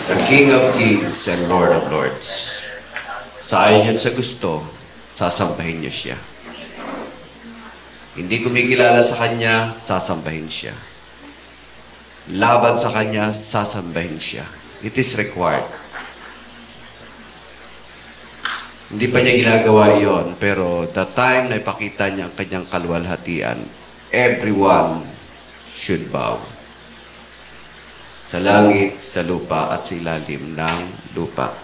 the King of Kings and Lord of Lords. Sa ayon yan sa gusto, sasambahin niyo siya. Hindi kumikilala sa Kanya, sasambahin siya. Laban sa Kanya, sasambahin siya. It is required. Hindi pa niya ginagawa iyon, pero the time na ipakita niya ang Kanyang kaluwalhatian, everyone should bow. Sa langit, sa lupa, at sa ilalim ng lupa.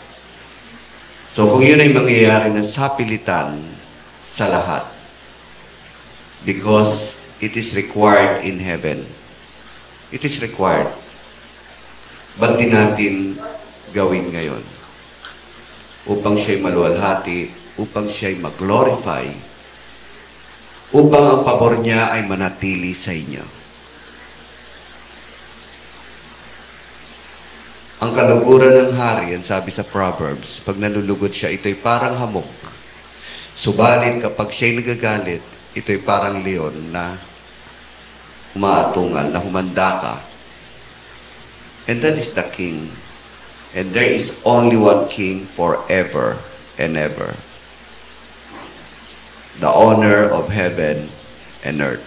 So kung yun ay mangyayari ng sapilitan sa lahat, because it is required in heaven. It is required. Ba't di natin gawin ngayon? Upang siya'y maluwalhati, upang siya'y mag-glorify, upang ang pabor niya ay manatili sa inyo. Ang kaluguran ng hari, ang sabi sa Proverbs, pag nalulugod siya, ito'y parang hamog. Subalit kapag siya'y nagagalit, ito'y parang leon na umaatungal, na humanda ka. And that is the king. And there is only one king forever and ever. The owner of heaven and earth.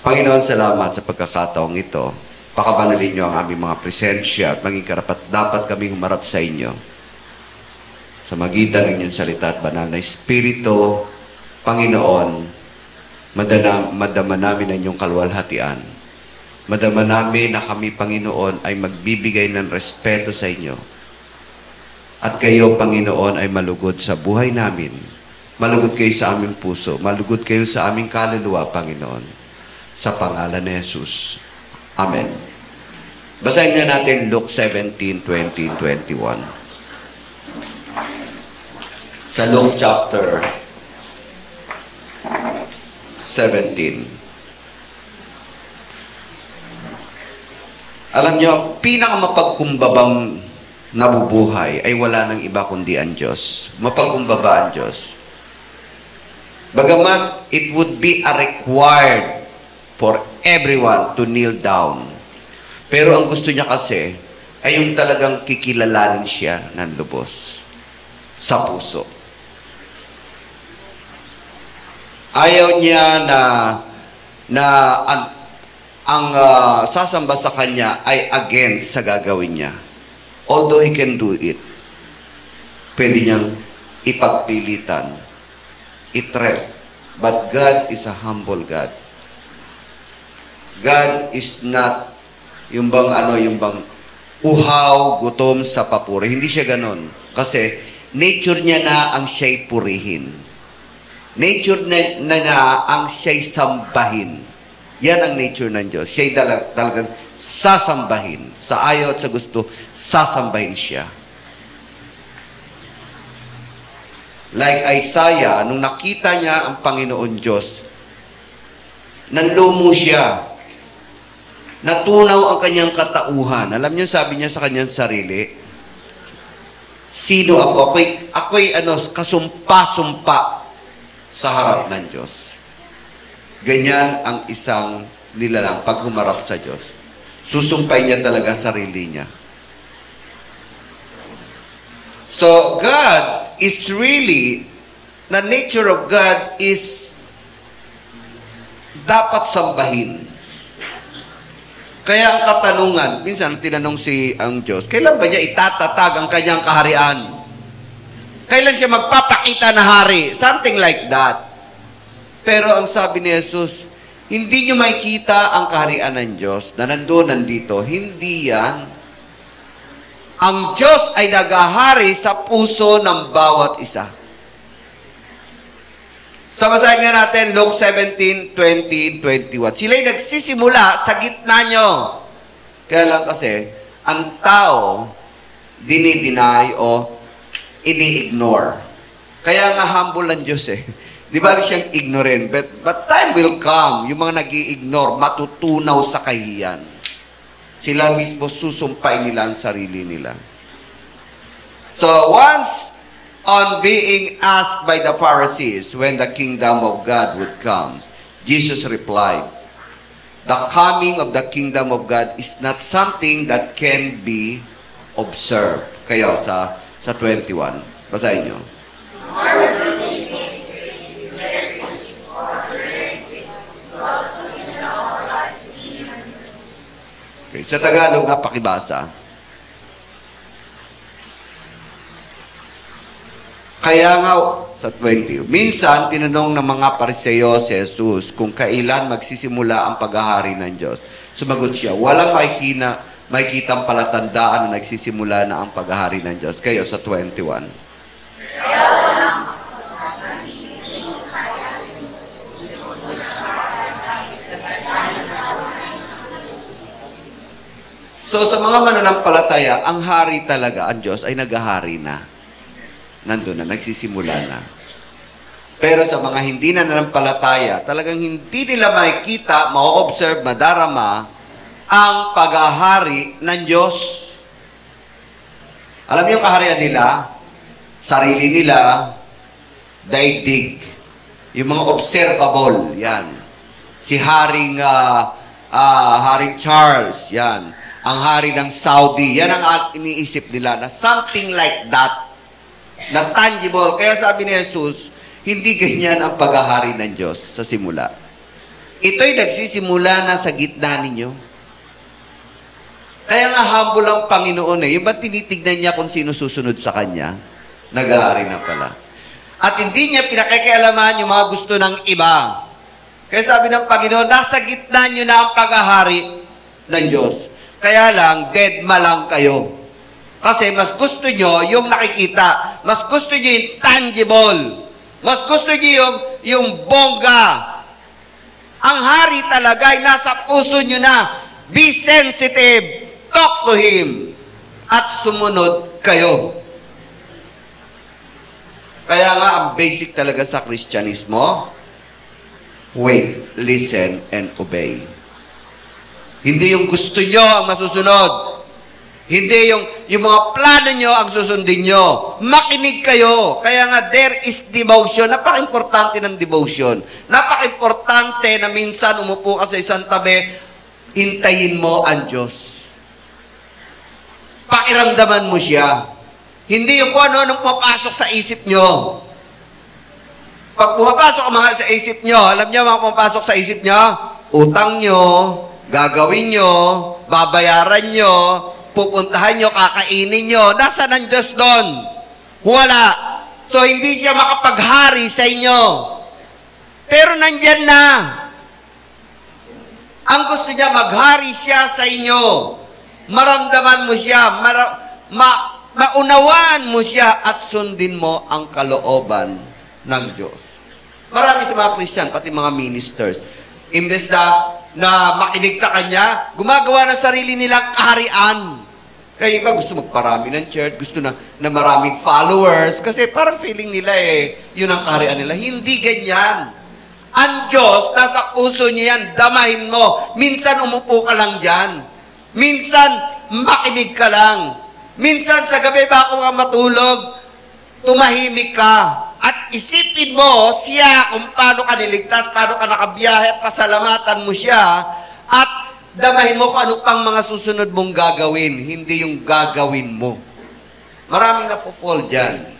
Panginoon, salamat sa pagkakataong ito. Pakabanalin niyo ang aming mga presensya at maging karapat dapat kaming humarap sa inyo. Sa magitan ng inyong salita at banal na Espiritu, Panginoon, madama namin ang inyong kaluwalhatian. Madama namin na kami, Panginoon, ay magbibigay ng respeto sa inyo. At kayo, Panginoon, ay malugod sa buhay namin. Malugod kayo sa aming puso. Malugod kayo sa aming kaluluwa, Panginoon. Sa pangalan ni Jesus. Amen. Basahin nga natin Luke 17, 20, 21. Sa Luke chapter 17. Alam niyo, pinakamapagkumbabang nabubuhay ay wala nang iba kundi ang Diyos. Mapagkumbaba ang Diyos. Bagamat it would be a required for everyone to kneel down. Pero ang gusto niya kasi ay yung talagang kikilalanin siya ng lubos sa puso. Ayaw niya na ang sasamba sa kanya ay against sa gagawin niya. Although he can do it, pwede niyang ipagpilitan, i-threat. But God is a humble God. God is not yung bang uhaw, gutom sa papuri. Hindi siya ganon. Kasi nature niya na ang siya'y purihin. Nature na ang siya'y sambahin. Yan ang nature ng Diyos. Siya'y talagang sasambahin. Sa ayaw at sa gusto, sasambahin siya. Like Isaiah, nung nakita niya ang Panginoon Diyos, nanlumo siya. Natunaw ang kanyang katauhan. Alam niyo, sabi niya sa kanyang sarili, sino ako? Ako'y kasumpa-sumpa sa harap ng Diyos. Ganyan ang isang nilalang pag humarap sa Diyos. Susumpay niya talaga ang sarili niya. So, God is really, the nature of God is dapat sambahin. Kaya ang katanungan, minsan tinanong ang Diyos, kailan ba niya itatatag ang kanyang kaharian? Kailan siya magpapakita na hari? Something like that. Pero ang sabi ni Jesus, hindi niyo makikita ang kaharian ng Diyos na nandito. Hindi yan. Ang Diyos ay nagahari sa puso ng bawat isa. So, basahin nga natin, Luke 17, 20, 21. Sila'y nagsisimula sa gitna nyo. Kaya lang kasi, ang tao, dinideny o ini-ignore. Kaya nga humble ang Diyos eh. Di ba siyang ignorant? But time will come, yung mga nag-i-ignore, matutunaw sa kahiyan. Sila mismo susumpay nila ang sarili nila. So, once on being asked by the Pharisees when the kingdom of God would come, Jesus replied, the coming of the kingdom of God is not something that can be observe. Kayo sa 21. Basahin nyo. Okay. Sa Tagalog, pakibasa. Kaya nga, sa 20, minsan, tinanong ng mga Pariseo si Jesus kung kailan magsisimula ang paghahari ng Diyos. Sumagot siya, walang makikitang palatandaan na nagsisimula na ang paghahari ng Diyos. Kayo sa 21. So, sa mga mananampalataya, ang hari talaga, ang Diyos, ay naghahari na. Nandun na, nagsisimula na. Pero sa mga hindi na nanampalataya, talagang hindi nila makikita, ma-observe, madarama, ang paghahari ng Diyos. Alam niyo yung kaharian nila? Sarili nila, daigdig. Yung mga observable, yan. Si Haring Charles, yan. Ang hari ng Saudi, yan ang iniisip nila na something like that, na tangible. Kaya sabi ni Jesus, hindi ganyan ang paghahari ng Diyos sa simula. Ito'y nagsisimula na sa gitna ninyo. Kaya nga humble ang Panginoon Yung ba't tinitignan niya kung sino susunod sa Kanya? Nag-ahari na pala. At hindi niya pinakikialaman yung mga gusto ng iba. Kaya sabi ng Panginoon, nasa gitna niyo na ang paghahari ng Diyos. Kaya lang, deadma lang kayo. Kasi mas gusto nyo yung nakikita. Mas gusto nyo yung tangible. Mas gusto nyo yung bongga. Ang hari talaga ay nasa puso nyo na. Be sensitive. Talk to Him. At sumunod kayo. Kaya nga, ang basic talaga sa Kristyanismo, wait, listen, and obey. Hindi yung gusto nyo ang masusunod. Hindi yung mga plano nyo ang susundin nyo. Makinig kayo. Kaya nga, there is devotion. Napaka-importante ng devotion. Napaka-importante na minsan umupo ka sa isang tabi, hintayin mo ang Diyos. Pakiramdaman mo siya. Hindi yung kung ano-anong pumapasok sa isip nyo. Pag pumapasok mga sa isip nyo, alam nyo mga pumapasok sa isip nyo? Utang nyo, gagawin nyo, babayaran nyo, pupuntahan nyo, kakainin nyo. Nasaan ang Diyos doon? Wala. So, hindi siya makapaghari sa inyo. Pero nandyan na. Ang gusto niya, maghari siya sa inyo. Maramdaman mo siya. Maunawaan mo siya at sundin mo ang kalooban ng Diyos. Marami sa mga Christian, pati mga ministers, imbes na makinig sa Kanya, gumagawa ng sarili nilang kaharian. Kaya iba gusto magparami ng church, gusto na maraming followers, kasi parang feeling nila yun ang kaharian nila. Hindi ganyan. Ang Diyos, nasa puso niya yan, damahin mo. Minsan umupo ka lang dyan. Minsan, makinig ka lang. Minsan, sa gabi bago ka matulog, tumahimik ka. At isipin mo siya kung paano ka niligtas, paano ka nakabiyahe, pasalamatan mo siya, at damahin mo kung ano pang mga susunod mong gagawin, hindi yung gagawin mo. Maraming na-fall dyan.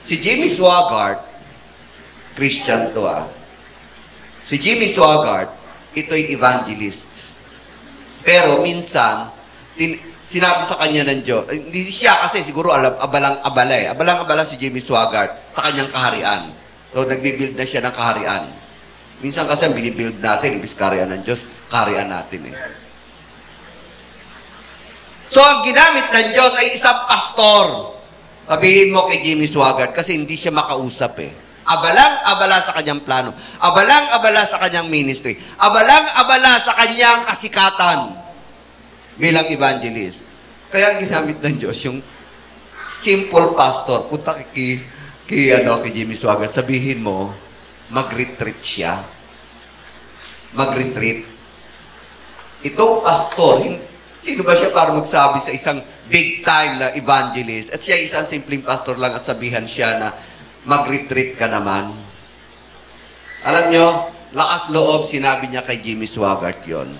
Si Jimmy Swaggart, Christian to Si Jimmy Swaggart, ito'y evangelist. Pero minsan, sinabi sa kanya ng Diyos, hindi siya kasi siguro abalang-abala Abalang-abala si Jimmy Swaggart sa kanyang kaharian. So, nagbibuild na siya ng kaharian. Minsan kasi ang binibuild natin, ibig kaharian ng Diyos, kaharian natin So, ang ginamit ng Diyos ay isang pastor. Sabihin mo kay Jimmy Swaggart kasi hindi siya makausap Abalang-abala sa kanyang plano. Abalang-abala sa kanyang ministry. Abalang-abala sa kanyang kasikatan bilang evangelist. Kaya ang ginamit ng Diyos, yung simple pastor, punta kay Jimmy Swaggart, sabihin mo, mag-retreat siya. Mag-retreat. Itong pastor, sino ba siya para magsabi sa isang big time na evangelist? At siya isang simpleng pastor lang at sabihan siya na mag-retreat ka naman. Alam nyo, lakas loob, sinabi niya kay Jimmy Swaggart yon.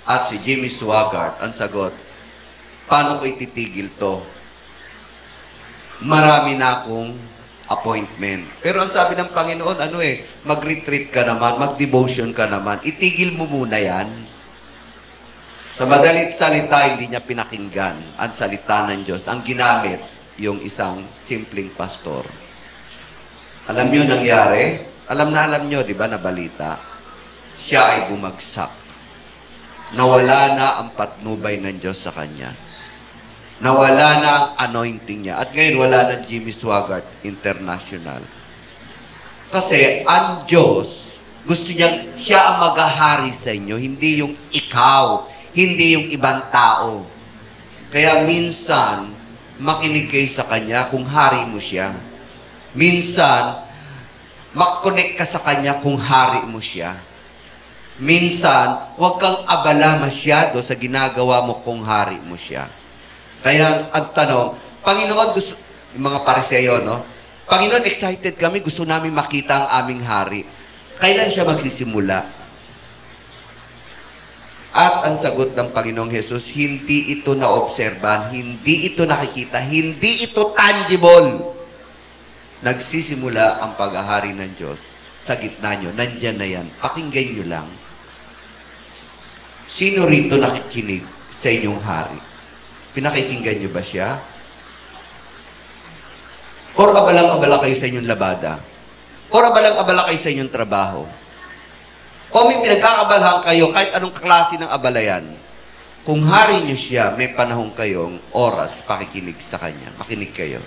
At si Jimmy Swaggart, ang sagot, Paano ko ititigil to? Marami na akong appointment. Pero ang sabi ng Panginoon, mag-retreat ka naman, mag-devotion ka naman. Itigil mo muna yan. Sa madalit salita, hindi niya pinakinggan ang salita ng Diyos. Ang ginamit, yung isang simpleng pastor. Alam niyo nangyari? Alam niyo, di ba, na balita? Siya ay bumagsak. Nawala na ang patnubay ng Diyos sa kanya. Nawala na ang anointing niya. At ngayon, wala na Jimmy Swaggart International. Kasi ang Diyos, gusto niya, siya ang maghahari sa inyo, hindi yung ikaw, hindi yung ibang tao. Kaya minsan, makinig kayo sa Kanya kung hari mo siya. Minsan, mag-connect ka sa Kanya kung hari mo siya. Minsan, huwag kang abala masyado sa ginagawa mo kung hari mo siya. Kaya ang tanong, Panginoon, gusto, yung mga Pariseo, no? Panginoon, excited kami, gusto namin makita ang aming hari. Kailan siya magsisimula? At ang sagot ng Panginoong Hesus, hindi ito naobserban, hindi ito nakikita, hindi ito tangible. Nagsisimula ang paghahari ng Diyos sa gitna nyo. Nandyan na yan. Pakinggan nyo lang. Sino rito nakikinig sa inyong hari? Pinakikinggan nyo ba siya? Or abalang-abala kayo sa inyong labada? Or abalang-abala kayo sa inyong trabaho? O may pinagkakabalahan kayo kahit anong klase ng abalayan? Kung hari nyo siya, may panahon kayong oras pakikinig sa Kanya. Makinig kayo.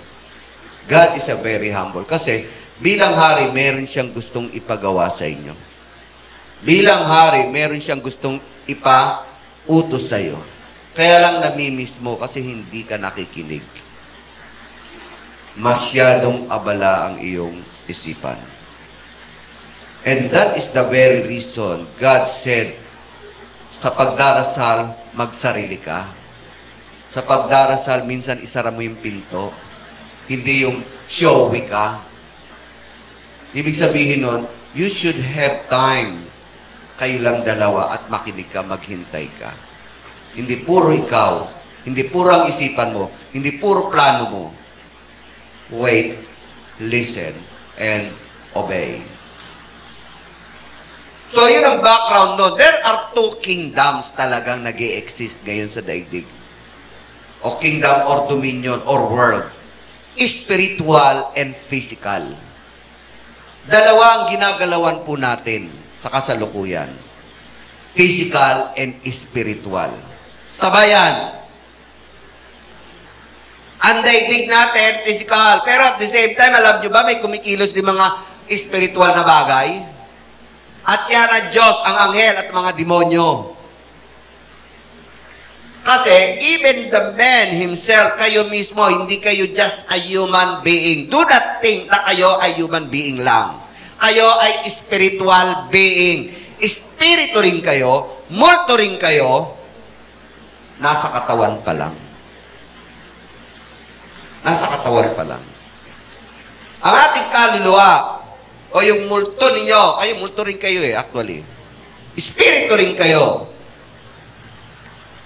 God is a very humble. Kasi bilang hari, meron siyang gustong ipagawa sa inyo. Bilang hari, meron siyang gustong ipa-utos sa iyo. Kaya lang namimiss mo kasi hindi ka nakikinig. Masyadong abala ang iyong isipan. And that is the very reason God said, sa pagdarasal, magsarili ka. Sa pagdarasal, minsan isara mo yung pinto. Hindi yung showy ka. Ibig sabihin nun, you should have time. Kayo lang dalawa at makinig ka, maghintay ka. Hindi puro ikaw. Hindi puro ang isipan mo. Hindi puro plano mo. Wait, listen, and obey. So, yun ang background nun. There are two kingdoms talagang nag-i-exist ngayon sa daigdig. O kingdom or dominion or world. Spiritual and physical. Dalawa ang ginagalawan po natin sa kasalukuyan. Physical and spiritual. Sabayan. Ang daigdig natin, physical. Pero at the same time, alam nyo ba, may kumikilos din mga spiritual na bagay? At yan ang Diyos, ang anghel at mga demonyo. Kasi, even the man himself, kayo mismo, hindi kayo just a human being. Do not think na kayo ay human being lang. Kayo ay spiritual being. Espiritu rin kayo, multo rin kayo, nasa katawan pa lang. Nasa katawan pa lang. Ang ating kaluluwa, o yung multo ninyo, kayo, multo rin kayo actually. Espiritu rin kayo.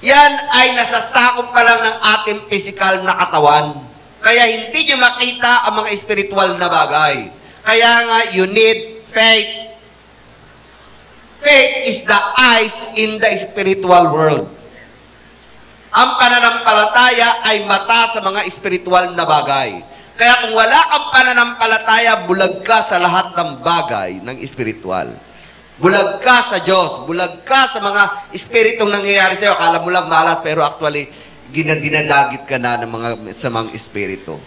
Yan ay nasasakop pa lang ng ating physical na katawan. Kaya hindi nyo makita ang mga spiritual na bagay. Kaya nga, you need faith. Faith is the eyes in the spiritual world. Ang pananampalataya ay mata sa mga spiritual na bagay. Kaya kung wala kang pananampalataya, bulag ka sa lahat ng bagay ng spiritual. Bulag ka sa Diyos. Bulag ka sa mga espiritong nangyayari sa iyo. Akala mo lang malas, pero actually, dinadagit ka na ng sa mga espiritu.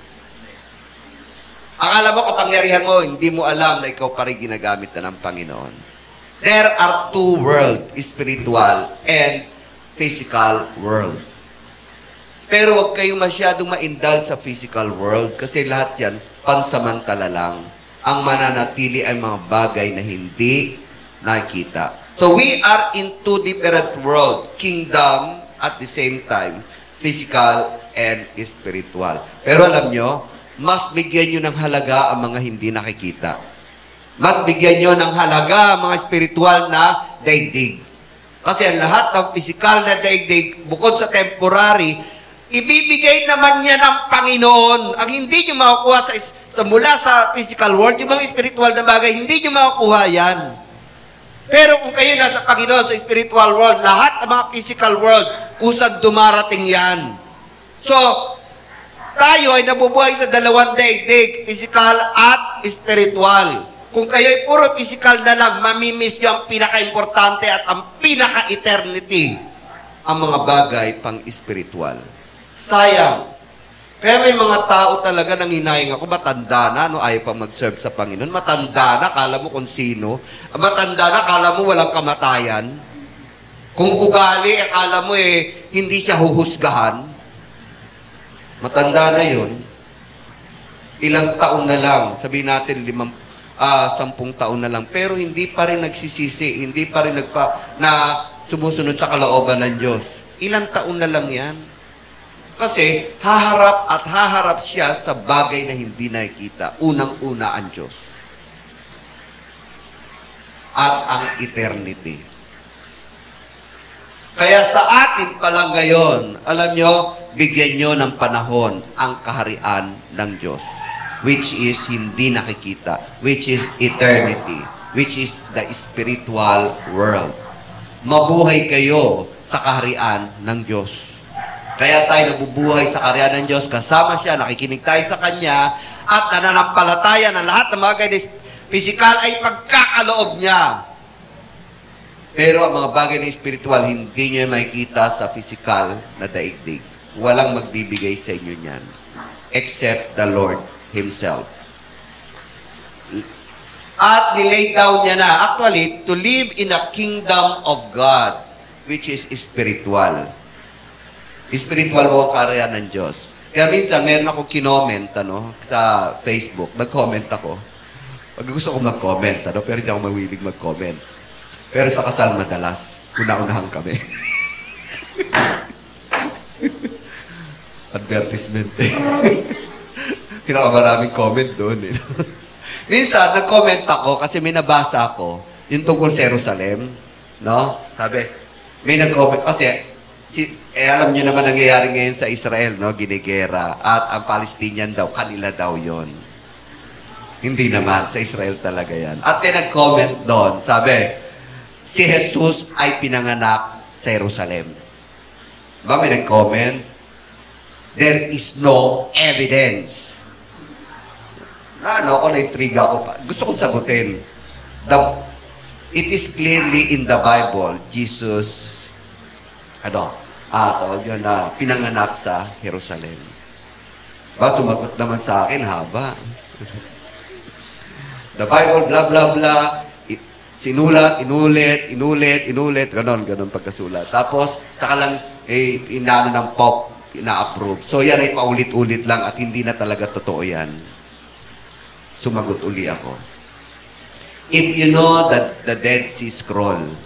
Akala mo kapangyarihan mo, hindi mo alam na ikaw pa rin ginagamit na ng Panginoon. There are two worlds, spiritual and physical world. Pero huwag kayong masyadong ma-indulge sa physical world kasi lahat yan, pansamantala lang. Ang mananatili ay mga bagay na hindi nakikita. So we are in two different world, kingdom at the same time, physical and spiritual. Pero alam nyo, mas bigyan nyo ng halaga ang mga hindi nakikita. Mas bigyan nyo ng halaga ang mga spiritual na daigdig. Kasi ang lahat ng physical na daigdig, bukod sa temporary, ibibigay naman niya ng Panginoon. Ang hindi nyo makukuha mula sa physical world, yung mga spiritual na bagay, hindi nyo makukuha yan. Pero kung kayo nasa Panginoon, sa spiritual world, lahat ng mga physical world, kusang dumarating yan. So, tayo ay nabubuhay sa dalawang daigdig, physical at spiritual. Kung kayo ay puro physical na lang, mamimiss nyo ang pinaka-importante at ang pinaka-eternity, ang mga bagay pang-spiritual. Sayang. Kaya may mga tao talaga nang hinayang ako, matanda na, no, ayaw pa mag-serve sa Panginoon. Matanda na, kala mo kung sino. Matanda na, kala mo walang kamatayan. Kung ugali, kala mo hindi siya huhusgahan. Matanda na yun. Ilang taon na lang, sabihin natin 10 taon na lang, pero hindi pa rin nagsisisi, hindi pa rin sumusunod sa kalooban ng Diyos. Ilang taon na lang yan. Kasi haharap siya sa bagay na hindi nakikita. Unang-una ang Diyos. At ang eternity. Kaya sa atin pa lang ngayon, alam nyo, bigyan nyo ng panahon ang kaharian ng Diyos. Which is hindi nakikita. Which is eternity. Which is the spiritual world. Mabuhay kayo sa kaharian ng Diyos. Kaya tayo nabubuhay sa kaharian ng Diyos, kasama siya, nakikinig tayo sa Kanya, at nananampalataya na lahat ng mga bagay na physical ay pagkakaloob niya. Pero ang mga bagay na spiritual, hindi niyo makikita sa physical na daigdig. Walang magbibigay sa inyo niyan. Except the Lord Himself. At nilay down niya na, actually, to live in a kingdom of God, which is spiritual. Spiritual mo ang kaharian ng Diyos. Kaya minsan, meron ako kinoment, sa Facebook. Nag-comment ako. Pag gusto ko mag-comment, pero hindi ako mawilig mag-comment. Pero sa kasal, madalas. Una-unahan kami. Advertisement. Pinakamaraming comment doon. Minsan, nag-comment ako kasi may nabasa ako yung tungkol sa Jerusalem. No? Sabi, may nag-comment kasi alam niyo naman nangyayari ngayon sa Israel, no? Ginigera. At ang Palestinian daw, kanila daw yon. Hindi naman. Sa Israel talaga yan. At may nag-comment doon. Sabi, si Jesus ay pinanganak sa Jerusalem. Diba may nag-comment? There is no evidence. Na-intriga ko pa. Gusto kong sagutin. It is clearly in the Bible, Jesus, tawag yun na pinanganak sa Jerusalem. Sumagot naman sa akin, haba. The Bible, blah, blah, blah. Sinulat, inulit, ganon pagkasulat. Tapos, saka lang, inano ng Pope, ina-approve. So, yan ay paulit-ulit lang at hindi na talaga totoo yan. Sumagot uli ako. If you know that the Dead Sea Scroll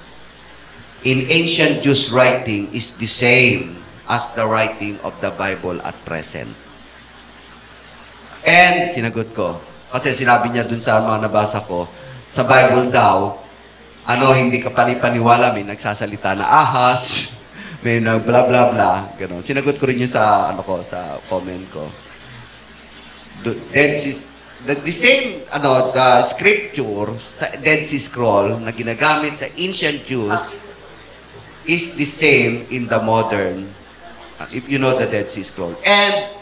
in ancient Jews' writing is the same as the writing of the Bible at present. And, sinagot ko, kasi sinabi niya dun sa mga nabasa ko, sa Bible daw, hindi ka panipaniwala, may nagsasalita na ahas, may blah blah blah, gano'n. Sinagot ko rin yun sa, sa comment ko. The same, the scripture sa Dead Sea Scroll na ginagamit sa ancient Jews is the same in the modern, if you know the Dead Sea Scroll. And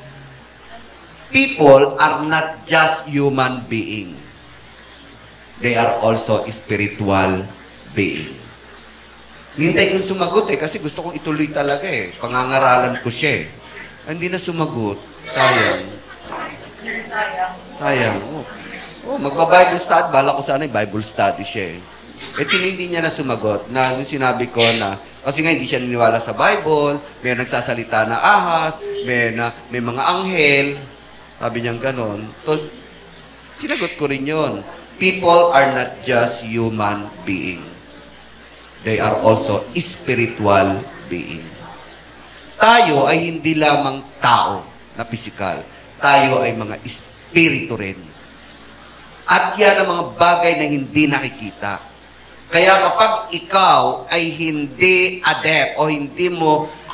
people are not just human being. They are also spiritual being. Hintay kong sumagot kasi gusto kong ituloy talaga Pangangaralan ko siya Hindi na sumagot. Sayang. Magba-Bible study. Bala ko sana Bible study siya hindi niya na sumagot. Na sinabi ko na, kasi nga hindi siya niniwala sa Bible, may nagsasalita na ahas, may mga anghel, sabi niyang ganon. Tapos, sinagot ko rin yun. People are not just human being. They are also spiritual being. Tayo ay hindi lamang tao na pisikal. Tayo ay mga espiritu rin. At yan ang mga bagay na hindi nakikita. Kaya kapag ikaw ay hindi adept o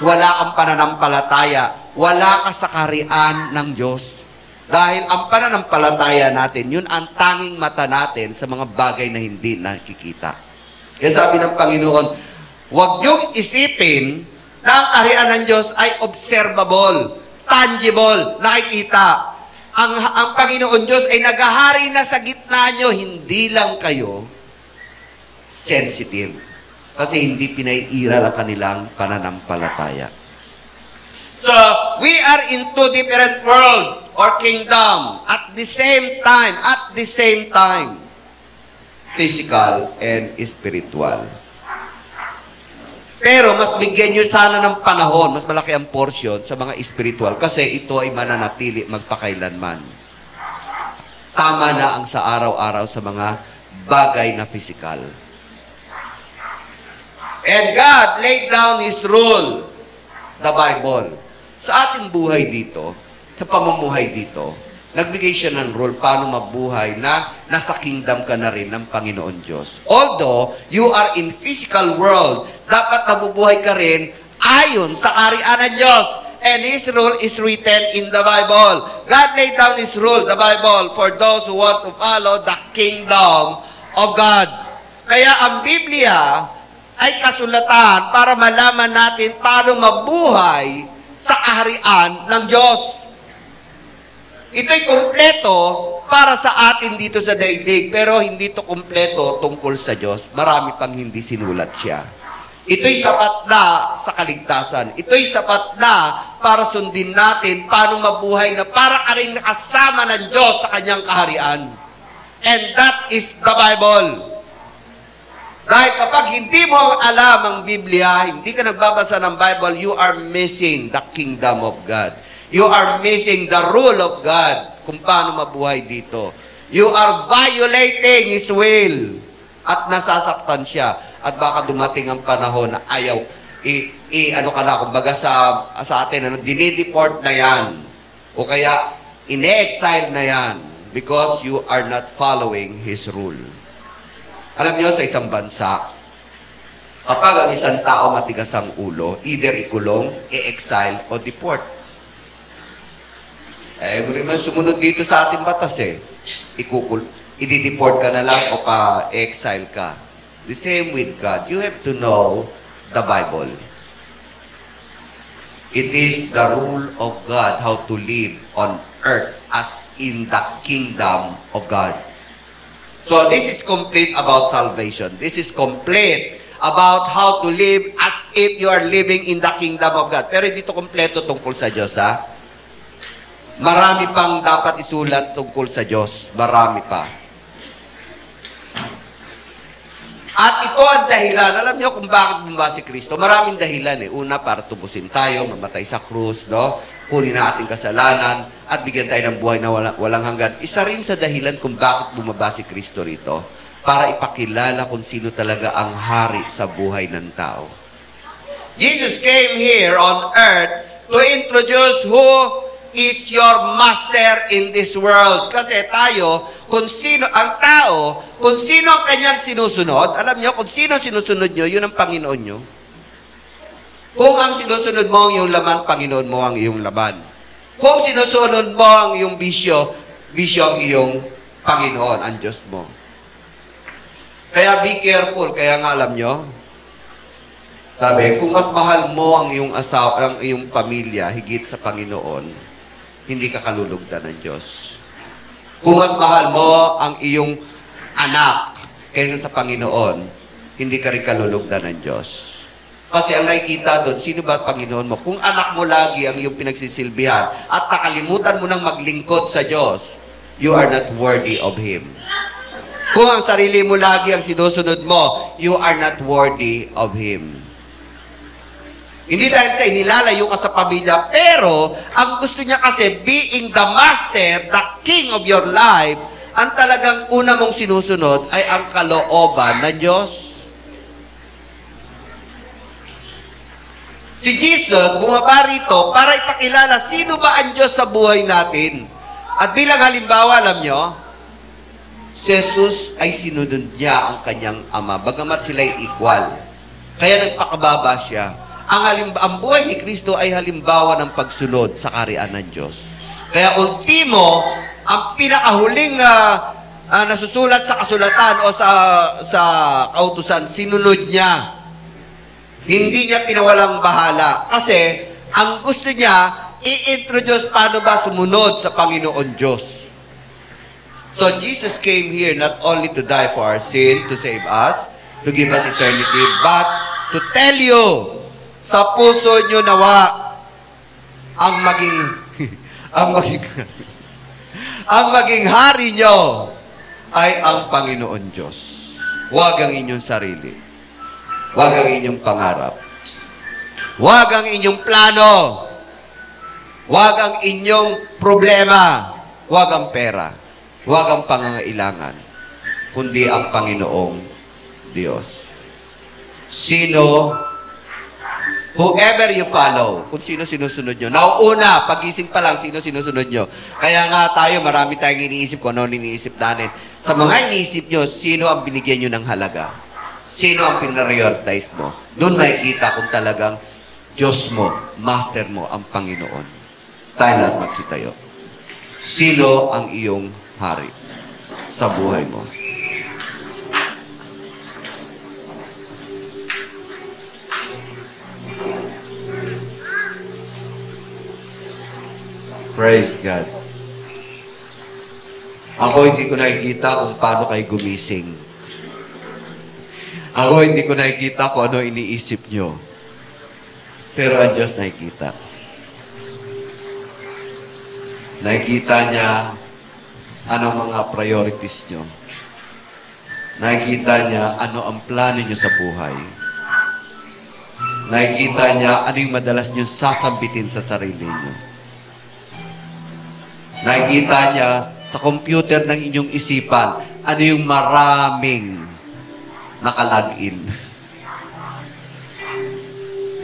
wala kang pananampalataya wala ka sa kaharian ng Diyos. Dahil ang pananampalataya natin, yun ang tanging mata natin sa mga bagay na hindi nakikita. Kaya sabi ng Panginoon, huwag niyong isipin na ang kaharian ng Diyos ay observable, tangible, nakikita. Ang Panginoon Diyos ay naghahari na sa gitna nyo, hindi lang kayo sensitive. Kasi hindi pinaiiral ang kanilang pananampalataya. So, we are in two different worlds or kingdom at the same time, physical and spiritual. Pero mas bigyan nyo sana ng panahon, mas malaki ang portion sa mga spiritual kasi ito ay mananatili magpakailanman. Tama na ang sa araw-araw sa mga bagay na physical. And God laid down His rule, the Bible. Sa ating buhay dito, sa pamumuhay dito, nagbigay siya ng rule paano mabuhay na nasa kingdom ka na rin ng Panginoon Diyos. Although, you are in physical world, dapat nabubuhay ka rin ayon sa kaharian ng Diyos. And His rule is written in the Bible. God laid down His rule, the Bible, for those who want to follow the kingdom of God. Kaya ang Biblia ay kasulatan para malaman natin paano mabuhay sa kaharian ng Diyos. Ito'y kumpleto para sa atin dito sa daigdig, pero hindi ito kumpleto tungkol sa Diyos. Marami pang hindi sinulat siya. Ito'y sapat na sa kaligtasan. Ito'y sapat na para sundin natin paano mabuhay na para ka rin nakasama ng Diyos sa kanyang kaharian. And that is the Bible. Dahil kapag hindi mo alam ang Biblia, hindi ka nagbabasa ng Bible, you are missing the kingdom of God. You are missing the rule of God kung paano mabuhay dito. You are violating His will at nasasaktan siya. At baka dumating ang panahon na ayaw, kumbaga sa atin, dinideport na yan. O kaya, ine-exile na yan because you are not following His rule. Alam niyo, sa isang bansa, kapag ang isang tao matigas ang ulo, either ikulong, i-exile, o deport. Kung naman sumunod dito sa ating batas i-deport ka na lang o pa-exile ka. The same with God. You have to know the Bible. It is the rule of God how to live on earth as in the kingdom of God. So this is complete about salvation. This is complete about how to live as if you are living in the kingdom of God. Pero hindi ito kompleto tungkol sa Diyos, ha? Marami pang dapat isulat tungkol sa Diyos. Marami pa. At ito ang dahilan. Alam niyo kung bakit bumaba si Kristo? Maraming dahilan Una, para tubusin tayo, mamatay sa krus, no? Kunin na ating kasalanan, at bigyan tayo ng buhay na walang hanggan. Isa rin sa dahilan kung bakit bumaba si Kristo rito, para ipakilala kung sino talaga ang hari sa buhay ng tao. Jesus came here on earth to introduce who is your master in this world. Kasi tayo, kung sino ang tao, kung sino ang kanyang sinusunod, alam nyo, kung sino sinusunod nyo, yun ang Panginoon nyo. Kung ang sinusunod mo ang iyong laman, Panginoon mo ang iyong laman. Kung sinusunod mo ang iyong bisyo, bisyo ang iyong Panginoon, ang Diyos mo. Kaya be careful. Kaya nga alam nyo, sabi, kung mas mahal mo ang iyong asawa, ang iyong pamilya, higit sa Panginoon, hindi ka kalulugdan ng Diyos. Kung mas mahal mo ang iyong anak kaysa sa Panginoon, hindi ka rin kalulugdan ng Diyos. Kasi ang nakikita doon, sino ba ang Panginoon mo? Kung anak mo lagi ang iyong pinagsisilbihan at nakalimutan mo nang maglingkod sa Diyos, you are not worthy of Him. Kung ang sarili mo lagi ang sinusunod mo, you are not worthy of Him. Hindi dahil sa inilalayo ka sa pamilya, pero ang gusto niya kasi, being the master, the king of your life, ang talagang una mong sinusunod ay ang kalooban ng Diyos. Si Jesus, bumaba rito para ipakilala sino ba ang Diyos sa buhay natin. At bilang halimbawa, alam nyo, si Jesus ay sinunod niya ang kanyang ama, bagamat sila'y equal. Kaya nagpakababa siya. Ang buhay ni Kristo ay halimbawa ng pagsunod sa kaharian ng Diyos. Kaya ultimo, ang pinakahuling nasusulat sa kasulatan o sa kautusan, sinunod niya. Hindi niya pinawalang bahala. Kasi, ang gusto niya, i-introduce paano ba sumunod sa Panginoon Diyos. So, Jesus came here not only to die for our sin, to save us, to give us eternity, but to tell you, sa puso nyo nawa, ang maging hari nyo ay ang Panginoon Diyos. Huwag ang inyong sarili. Huwag ang inyong pangarap. Huwag ang inyong plano. Huwag ang inyong problema. Huwag ang pera. Huwag ang pangangailangan. Kundi ang Panginoong Diyos. Whoever you follow, kung sino sinusunod nyo. Nauuna, pagising pa lang, sino sinusunod nyo. Kaya nga tayo, marami tayong iniisip kung ano iniisip natin. Sa mga iniisip nyo, sino ang binigyan nyo ng halaga? Sino ang pinarioritize mo? Doon makikita kung talagang Diyos mo, Master mo, ang Panginoon. Tayo lahat magsitayo. Sino ang iyong hari sa buhay mo? Praise God. Ako hindi ko nakikita kung paano kayo gumising. Ako hindi ko nakikita kung ano iniisip nyo. Pero ang Diyos nakikita. Nakikita niya anong mga priorities nyo. Nakikita niya ano ang plano nyo sa buhay. Nakikita niya ano yung madalas nyo sasambitin sa sarili nyo. Nakikita niya sa computer ng inyong isipan ano yung maraming nakalagin.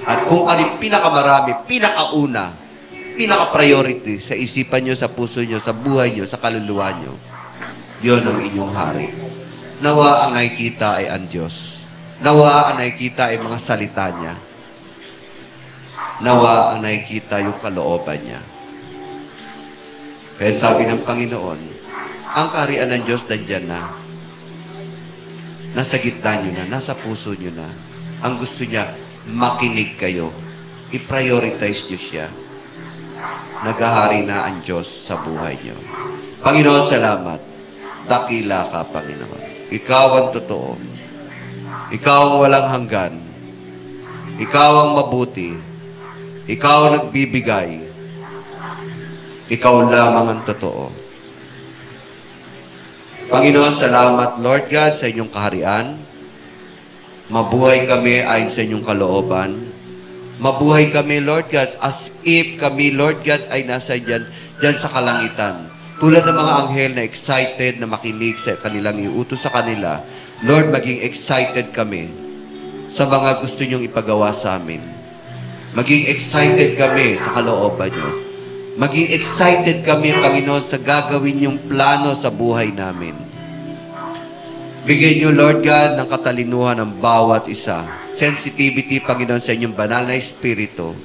At kung ano yung pinakamarami, pinakauna, pinaka-priority sa isipan nyo, sa puso nyo, sa buhay nyo, sa kaluluwa nyo, yun ang inyong hari. Nawa ang nakikita ay ang Diyos. Nawa ang nakikita ay mga salita niya. Nawa ang nakikita yung kalooban niya. Kaya sabi ng Panginoon, ang kaharian ng Diyos nandiyan na. Nasa gitna nyo na, nasa puso nyo na. Ang gusto niya, makinig kayo. I-prioritize nyo siya. Naghahari na ang Diyos sa buhay nyo. Panginoon, salamat. Dakila ka, Panginoon. Ikaw ang totoo. Ikaw ang walang hanggan. Ikaw ang mabuti. Ikaw ang nagbibigay. Ikaw lamang ang totoo. Panginoon, salamat, Lord God, sa inyong kaharian. Mabuhay kami ayon sa inyong kalooban. Mabuhay kami, Lord God, as if kami, Lord God, ay nasa dyan sa kalangitan. Tulad ng mga anghel na excited na makinig sa kanilang iutos sa kanila, Lord, maging excited kami sa mga gusto nyong ipagawa sa amin. Maging excited kami sa kalooban nyo. Maging excited kami, Panginoon, sa gagawin yung plano sa buhay namin. Bigyan niyo, Lord God, ng katalinuhan ng bawat isa. Sensitivity, Panginoon, sa inyong banal na espiritu.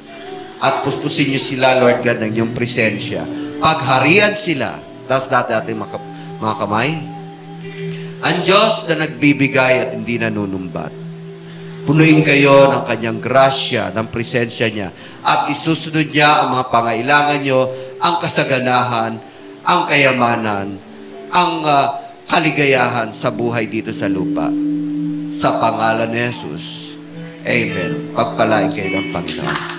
At puspusin niyo sila, Lord God, ng inyong presensya. Pagharian sila. Taas natin ating mga kamay. Ang Diyos na nagbibigay at hindi nanunumbat. Punuin kayo ng kanyang grasya, ng presensya niya, at isusunod niya ang mga pangailangan niyo, ang kasaganahan, ang kayamanan, ang kaligayahan sa buhay dito sa lupa. Sa pangalan ni Jesus. Amen. Pagpalain kayo ng Panginoon.